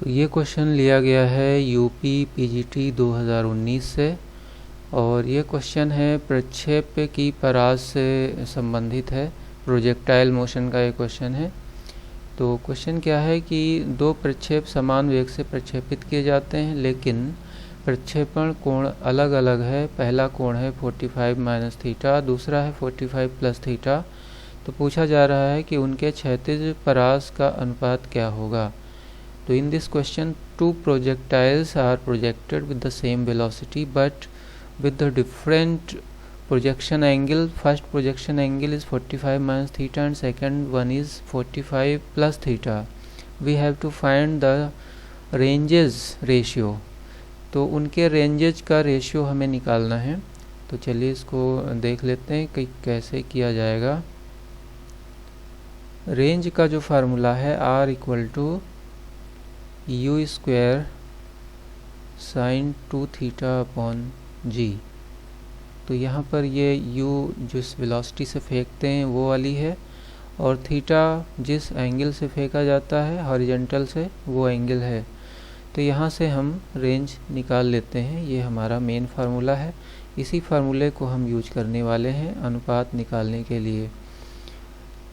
तो ये क्वेश्चन लिया गया है यूपी पीजीटी 2019 से और ये क्वेश्चन है प्रक्षेप की परास से संबंधित है। प्रोजेक्टाइल मोशन का ये क्वेश्चन है। तो क्वेश्चन क्या है कि दो प्रक्षेप समान वेग से प्रक्षेपित किए जाते हैं लेकिन प्रक्षेपण कोण अलग अलग है। पहला कोण है 45 माइनस थीटा, दूसरा है 45 प्लस थीटा। तो पूछा जा रहा है कि उनके क्षैतिज परास का अनुपात क्या होगा। तो in this question two projectiles are projected with the same velocity but with the different projection angle. First projection angle is 45 minus theta and second one is 45 plus theta. We have to find the ranges ratio. तो उनके ranges का ratio हमें निकालना है। तो चलिए इसको देख लेते हैं कि कैसे किया जाएगा। रेंज का जो फार्मूला है R equal to u square sine 2 theta upon g. तो यहाँ पर ये u जिस वेलोसिटी से फेंकते हैं वो वाली है और थीटा जिस एंगल से फेंका जाता है हॉरिजॉन्टल से वो एंगल है। तो यहाँ से हम रेंज निकाल लेते हैं। ये हमारा मेन फार्मूला है। इसी फार्मूले को हम यूज करने वाले हैं अनुपात निकालने के लिए।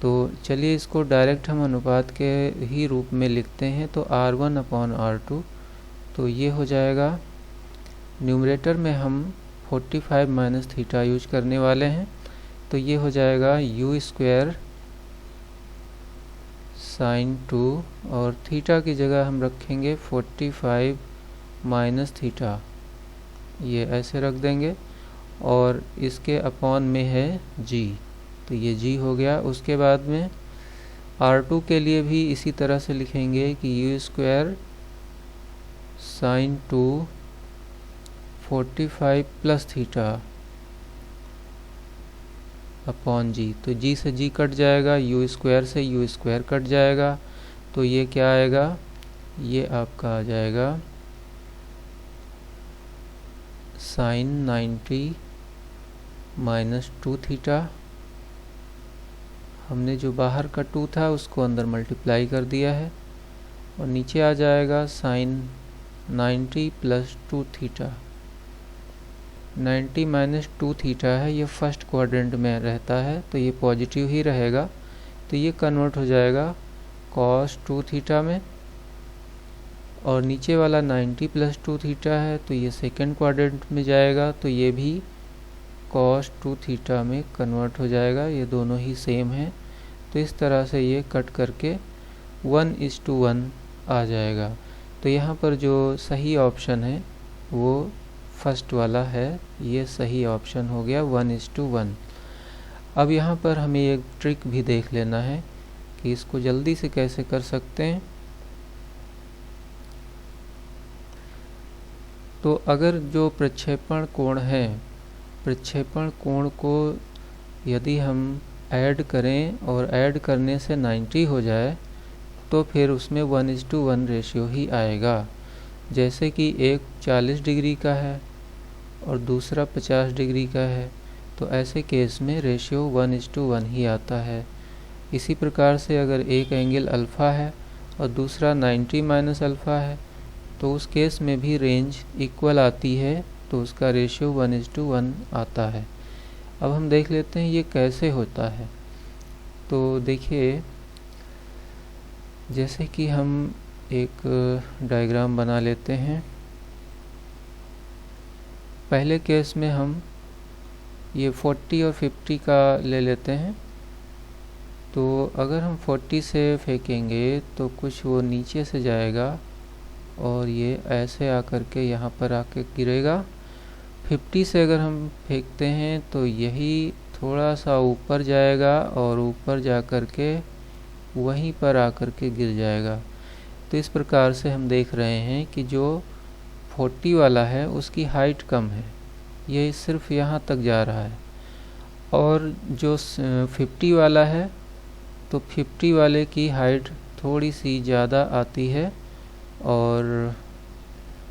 तो चलिए इसको डायरेक्ट हम अनुपात के ही रूप में लिखते हैं। तो R1 अपॉन R2, तो ये हो जाएगा। न्यूमरेटर में हम 45 माइनस थीटा यूज करने वाले हैं। तो ये हो जाएगा u स्क्वायर साइन 2 और थीटा की जगह हम रखेंगे 45 माइनस थीटा, ये ऐसे रख देंगे और इसके अपॉन में है g। तो ये g हो गया। उसके बाद में R2 के लिए भी इसी तरह से लिखेंगे कि u square sine 2 45 plus theta upon g। तो g से g कट जाएगा, u स्क्वायर से u स्क्वायर कट जाएगा। तो ये क्या आएगा, ये आपका आ जाएगा साइन 90 माइनस 2 थीटा। हमने जो बाहर का 2 था उसको अंदर मल्टीप्लाई कर दिया है और नीचे आ जाएगा sine 90 plus 2 theta. 90 minus 2 theta है, ये फर्स्ट क्वाड्रेंट में रहता है तो ये पॉजिटिव ही रहेगा। तो ये कन्वर्ट हो जाएगा कॉस 2 थीटा में और नीचे वाला 90 प्लस 2 थीटा है तो ये सेकंड क्वाड्रेंट में जाएगा। तो ये भी कॉस 2 थीटा में कन्वर्ट हो जाएगा। ये दोनों ही सेम है। तो इस तरह से ये कट करके 1:1 आ जाएगा। तो यहाँ पर जो सही ऑप्शन है वो फर्स्ट वाला है, ये सही ऑप्शन हो गया 1:1। अब यहाँ पर हमें एक ट्रिक भी देख लेना है कि इसको जल्दी से कैसे कर सकते हैं। तो अगर जो प्रक्षेपण कोण है, प्रक्षेपण कोण को यदि हम ऐड करें और ऐड करने से 90 हो जाए तो फिर उसमें 1:1 रेशियो ही आएगा। जैसे कि एक 40 डिग्री का है और दूसरा 50 डिग्री का है तो ऐसे केस में रेशियो 1:1 ही आता है। इसी प्रकार से अगर एक एंगल अल्फ़ा है और दूसरा 90 माइनस अल्फ़ा है तो उस केस में भी रेंज इक्वल आती है, तो उसका रेशियो 1:1 आता है। अब हम देख लेते हैं ये कैसे होता है। तो देखिए, जैसे कि हम एक डायग्राम बना लेते हैं। पहले केस में हम ये 40 और 50 का ले लेते हैं। तो अगर हम 40 से फेंकेंगे तो कुछ वो नीचे से जाएगा और ये ऐसे आकर के यहाँ पर आके गिरेगा। 50 से अगर हम फेंकते हैं तो यही थोड़ा सा ऊपर जाएगा और ऊपर जा कर के वहीं पर आकर के गिर जाएगा। तो इस प्रकार से हम देख रहे हैं कि जो 40 वाला है उसकी हाइट कम है, ये सिर्फ यहाँ तक जा रहा है। और जो 50 वाला है तो 50 वाले की हाइट थोड़ी सी ज़्यादा आती है और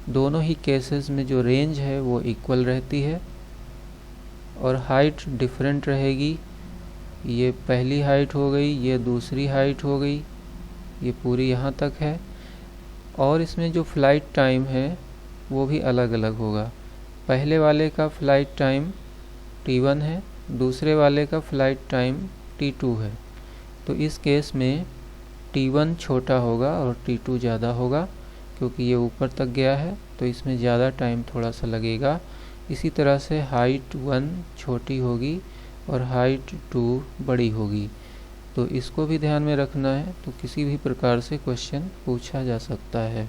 दोनों ही केसेस में जो रेंज है वो इक्वल रहती है और हाइट डिफरेंट रहेगी। ये पहली हाइट हो गई, ये दूसरी हाइट हो गई, ये पूरी यहाँ तक है और इसमें जो फ़्लाइट टाइम है वो भी अलग अलग होगा। पहले वाले का फ़्लाइट टाइम t1 है, दूसरे वाले का फ़्लाइट टाइम t2 है। तो इस केस में t1 छोटा होगा और t2 ज़्यादा होगा, क्योंकि ये ऊपर तक गया है तो इसमें ज़्यादा टाइम थोड़ा सा लगेगा। इसी तरह से हाइट 1 छोटी होगी और हाइट 2 बड़ी होगी। तो इसको भी ध्यान में रखना है, तो किसी भी प्रकार से क्वेश्चन पूछा जा सकता है।